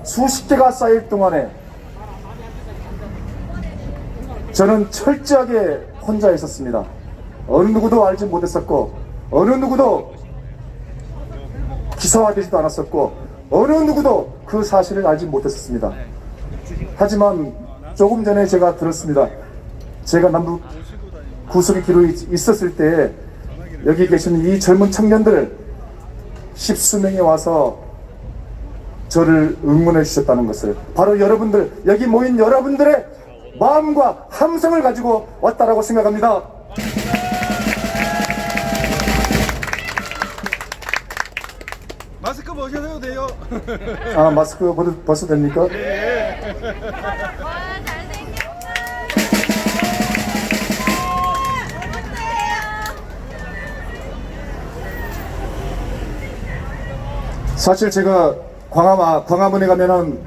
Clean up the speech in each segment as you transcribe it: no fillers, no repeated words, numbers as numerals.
수십 개가 쌓일 동안에 저는 철저하게 혼자 있었습니다. 어느 누구도 알지 못했었고, 어느 누구도 기사화되지도 않았었고, 어느 누구도 그 사실을 알지 못했었습니다. 하지만 조금 전에 제가 들었습니다. 제가 남북 구속의 기록이 있었을 때 여기 계시는 이 젊은 청년들 십수명이 와서 저를 응원해 주셨다는 것을, 바로 여러분들, 여기 모인 여러분들의 마음과 함성을 가지고 왔다라고 생각합니다. 마스크 벗으셔도 돼요. 아, 마스크 벗어도 됩니까? 네. 사실 제가 광화문에 가면은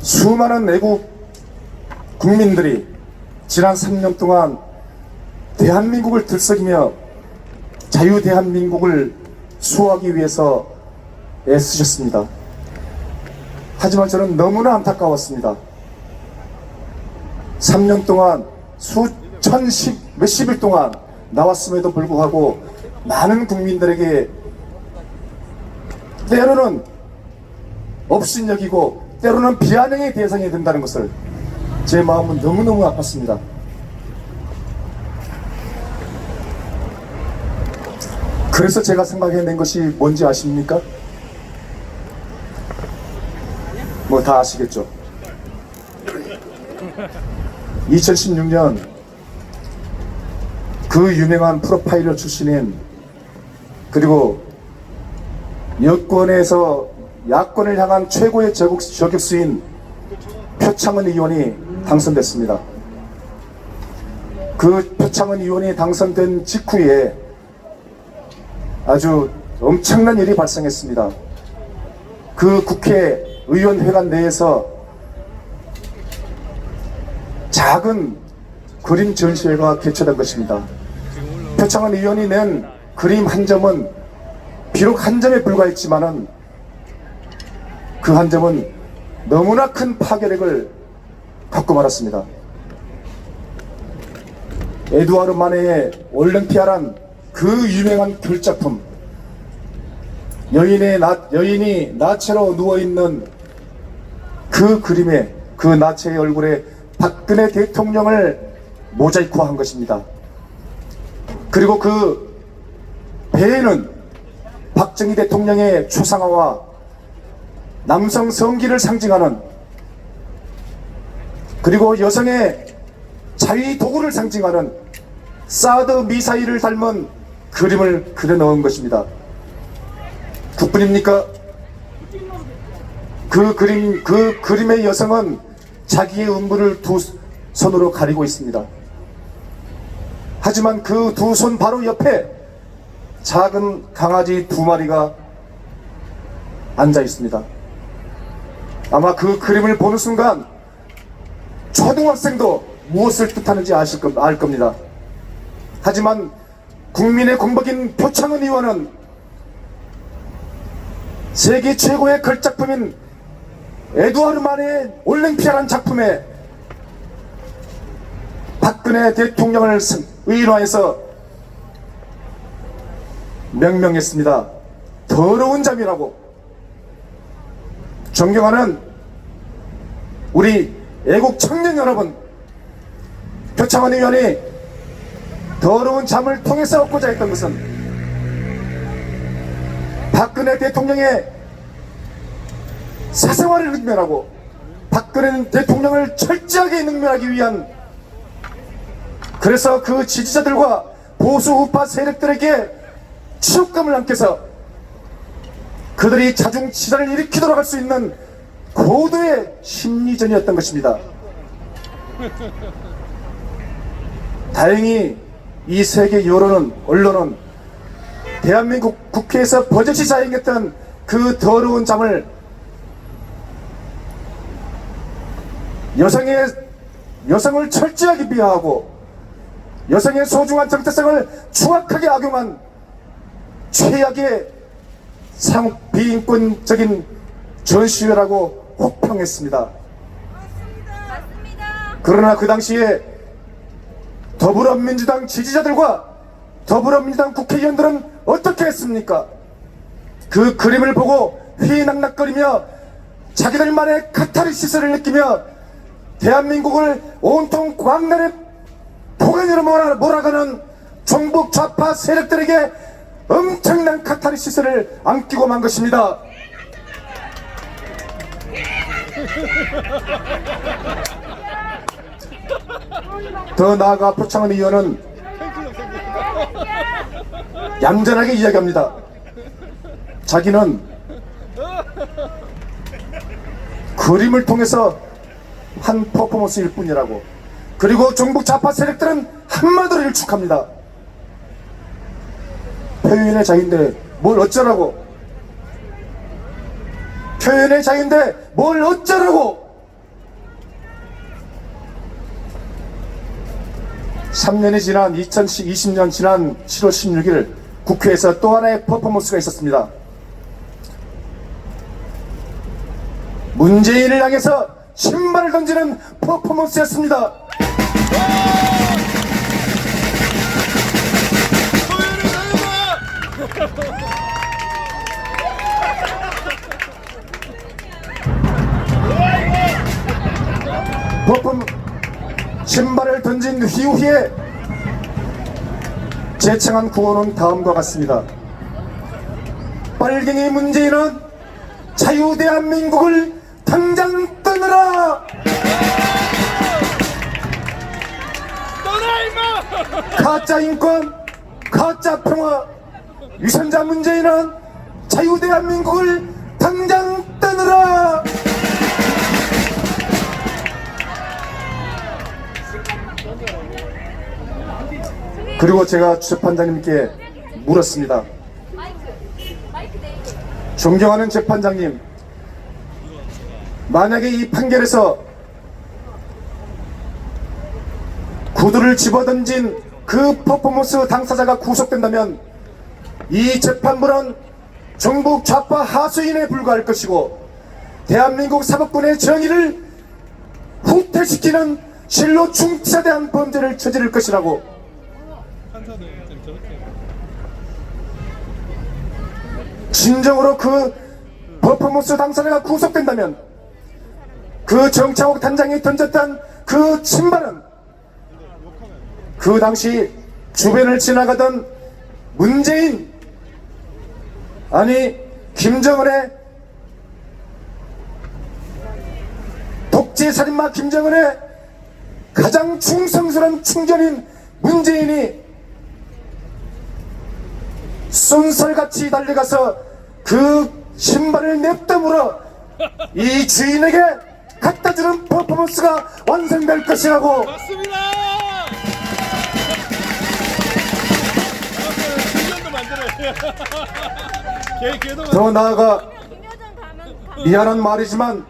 수많은 외국 국민들이 지난 3년 동안 대한민국을 들썩이며 자유 대한민국을 수호하기 위해서 애쓰셨습니다. 하지만 저는 너무나 안타까웠습니다. 3년 동안 몇십일 동안 나왔음에도 불구하고 많은 국민들에게 때로는 업신여기고 때로는 비아냥의 대상이 된다는 것을 제 마음은 너무너무 아팠습니다. 그래서 제가 생각해낸 것이 뭔지 아십니까? 뭐 다 아시겠죠? 2016년 그 유명한 프로파일러 출신인, 그리고 여권에서 야권을 향한 최고의 저격수인 표창원 의원이 당선됐습니다. 그 표창원 의원이 당선된 직후에 아주 엄청난 일이 발생했습니다. 그 국회의원회관 내에서 작은 그림 전시회가 개최된 것입니다. 표창원 의원이 낸 그림 한 점은 비록 한 점에 불과했지만은 그 한 점은 너무나 큰 파괴력을 갖고 말았습니다. 에두아르 마네의 올림피아란 그 유명한 글작품, 여인이 나체로 누워있는 그 그림에, 그 나체의 얼굴에 박근혜 대통령을 모자이크화한 것입니다. 그리고 그 배에는 박정희 대통령의 초상화와 남성 성기를 상징하는, 그리고 여성의 자위 도구를 상징하는 사드 미사일을 닮은 그림을 그려 넣은 것입니다. 그뿐입니까? 그 그림의 여성은 자기의 음부를 두 손으로 가리고 있습니다. 하지만 그 두 손 바로 옆에 작은 강아지 2마리가 앉아 있습니다. 아마 그 그림을 보는 순간 초등학생도 무엇을 뜻하는지 알 겁니다. 하지만 국민의 공복인 표창원 의원은 세계 최고의 글작품인 에두아르 마네의 올림피아란 작품에 박근혜 대통령을 의인화해서 명명했습니다. 더러운 잠이라고. 존경하는 우리 애국 청년 여러분, 표창원 의원이 더러운 잠을 통해서 얻고자 했던 것은 박근혜 대통령의 사생활을 능멸하고 박근혜 대통령을 철저하게 능멸하기 위한, 그래서 그 지지자들과 보수 우파 세력들에게 치욕감을 안겨서 그들이 자중치자를 일으키도록 할 수 있는 고도의 심리전이었던 것입니다. 다행히 이 세계 언론은 대한민국 국회에서 버젓이 자행했던 그 더러운 잠을 여성을 철저하게 비하하고 여성의 소중한 정체성을 추악하게 악용한 최악의 비인권적인 전시회라고 혹평했습니다. 맞습니다. 그러나 그 당시에 더불어민주당 지지자들과 더불어민주당 국회의원들은 어떻게 했습니까? 그 그림을 보고 휘낙낙거리며 자기들만의 카타르시스를 느끼며 대한민국을 온통 광란의 포간으로 몰아가는 종북 좌파 세력들에게 엄청난 카타르시스를 안기고 만 것입니다. 더 나아가 표창원 의원은 얌전하게 이야기합니다. 자기는 그림을 통해서 한 퍼포먼스일 뿐이라고. 그리고 종북 좌파 세력들은 한마디로 일축합니다. 표현의 자유인데 뭘 어쩌라고. 표현의 자유인데 뭘 어쩌라고. 3년이 지난 2020년 지난 7월 16일 국회에서 또 하나의 퍼포먼스가 있었습니다. 문재인을 향해서 신발을 던지는 퍼포먼스였습니다. 신발을 던진 이후에 재청한 구호는 다음과 같습니다. 빨갱이 문재인은 자유대한민국을 당장 떠나라! 떠나 임마! 가짜 인권, 가짜 평화, 위선자 문재인은 자유대한민국을 당장 떠나라! 그리고 제가 재판장님께 물었습니다. 존경하는 재판장님, 만약에 이 판결에서 구두를 집어던진 그 퍼포먼스 당사자가 구속된다면 이 재판부는 종북 좌파 하수인에 불과할 것이고 대한민국 사법권의 정의를 후퇴시키는 실로 중차대한 범죄를 저지를 것이라고. 진정으로 그 퍼포먼스 당사자가 구속된다면 그 정창욱 단장이 던졌던 그 신발은 그 당시 주변을 지나가던 문재인, 아니 김정은의 독재살인마 김정은의 가장 충성스러운 충견인 문재인이 쏜살같이 달려가서 그 신발을 냅다물어 이 주인에게 갖다주는 퍼포먼스가 완성될 것이라고. 맞습니다! 더 나아가 미안한 말이지만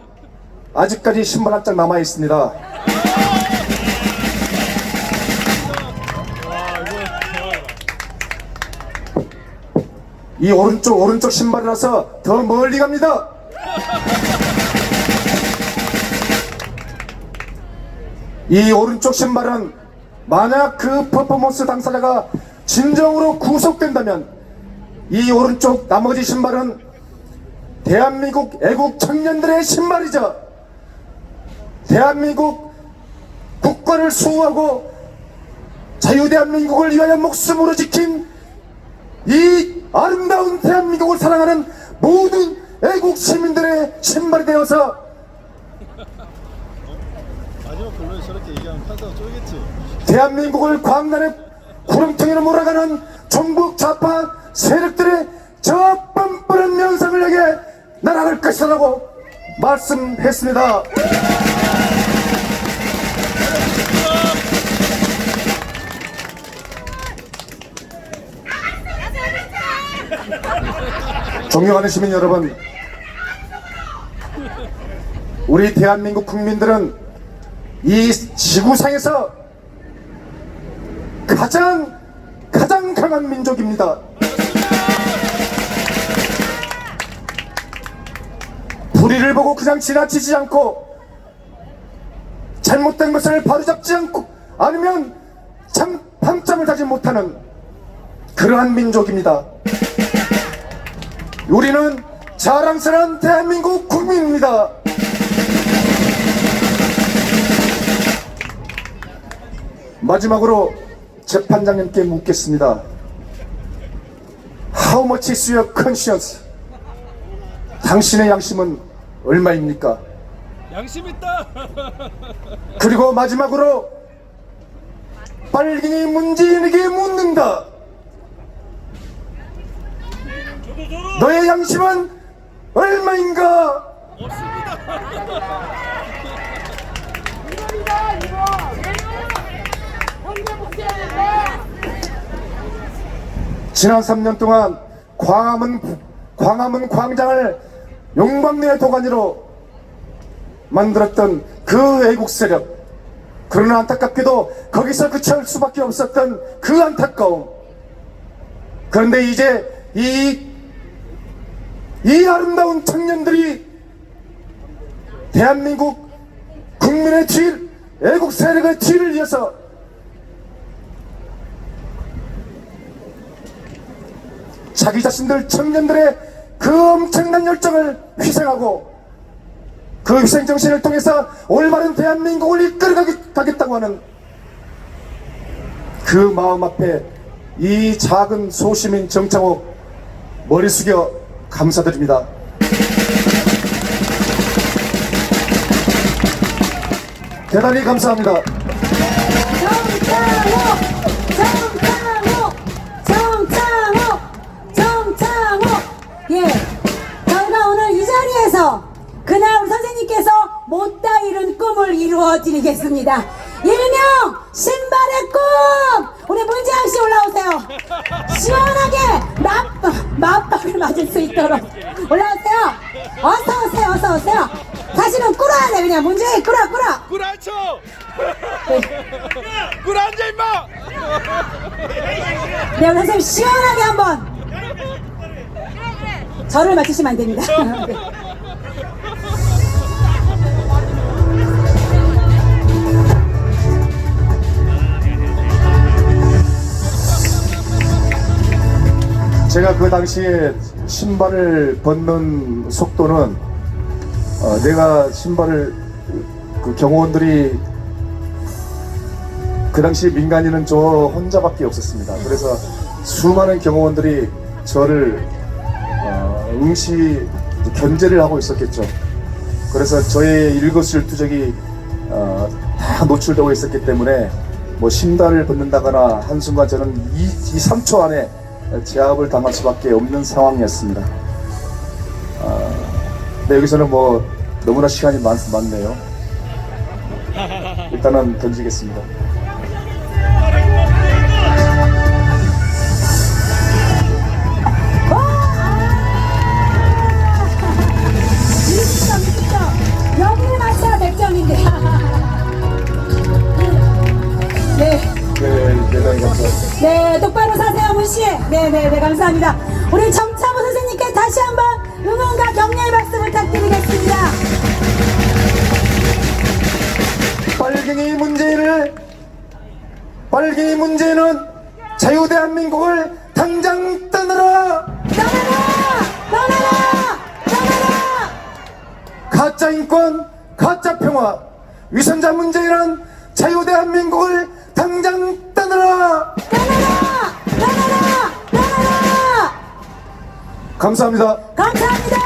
아직까지 신발 한 장 남아 있습니다. 이 오른쪽 신발이라서 더 멀리 갑니다. 이 오른쪽 신발은 만약 그 퍼포먼스 당사자가 진정으로 구속된다면 이 오른쪽 나머지 신발은 대한민국 애국 청년들의 신발이죠. 대한민국 국가를 수호하고 자유대한민국을 위하여 목숨으로 지킨 이 아름다운 대한민국을 사랑하는 모든 애국 시민들의 신발이 되어서 마지막 본론에 저렇게 얘기하면 판사가 쫄겠지. 대한민국을 광란의 구렁텅이로 몰아가는 종북 좌파 세력들의 저 뻔뻔한 명성을 내게 날아갈 것이라고 말씀했습니다. 존경하는 시민 여러분, 우리 대한민국 국민들은 이 지구상에서 가장 강한 민족입니다. 우리를 보고 그냥 지나치지 않고 잘못된 것을 바로잡지 않고 아니면 밤잠을 자지 못하는 그러한 민족입니다. 우리는 자랑스러운 대한민국 국민입니다. 마지막으로 재판장님께 묻겠습니다. How much is your conscience? 당신의 양심은 얼마입니까? 양심 있다. 그리고 마지막으로 빨갱이 문재인에게 묻는다. 너의 양심은 얼마인가? 지난 3년 동안 광화문 광장을 용광로의 도가니로 만들었던 그 애국 세력, 그러나 안타깝게도 거기서 그칠 수밖에 없었던 그 안타까움. 그런데 이제 이 아름다운 청년들이 대한민국 국민의 뒤를, 애국 세력의 뒤를 이어서 자기 자신들 청년들의 그 엄청난 열정을 희생하고 그 희생정신을 통해서 올바른 대한민국을 이끌어가겠다고 하는 그 마음 앞에 이 작은 소시민 정창욱 머리 숙여 감사드립니다. 대단히 감사합니다. 정창욱! 예, 저희가 오늘 이 자리에서 그날 우리 선생님께서 못다 이룬 꿈을 이루어 드리겠습니다. 일명 신발의 꿈! 우리 문재양씨 올라오세요. 시원하게 맞박을 맞을 수 있도록 올라오세요. 어서오세요, 어서오세요. 다시는 꿇어야 돼. 그냥 문재양 꿇어. 꿀 앉혀. 꿀 앉아 임마. 네, 우리 선생님 시원하게 한번 저를 맞추시면 안 됩니다. 네. 제가 그 당시에 신발을 벗는 속도는 내가 신발을 그 경호원들이 그 당시 민간인은 저 혼자밖에 없었습니다. 그래서 수많은 경호원들이 저를 응시 견제를 하고 있었겠죠. 그래서 저의 일거수일투족이 다 노출되고 있었기 때문에 뭐 신발을 벗는다거나 한순간 저는 3초 안에 제압을 당할 수밖에 없는 상황이었습니다. 네, 여기서는 뭐 너무나 시간이 많네요. 일단은 던지겠습니다. 여기를 맞춰야 100점인데. 네. 네, 대단히 감사합니다. 네, 똑바로 사세요, 문씨. 네, 감사합니다. 우리 정창욱 선생님께 다시 한번 응원과 격려의 박수 부탁드리겠습니다. 빨갱이 문재인은 자유대한민국을 당장 떠나라! 떠나라! 가짜 인권, 가짜 평화, 위선자 문재인은 자유대한민국을 당장 떠나라! 떠나라! 감사합니다. 감사합니다.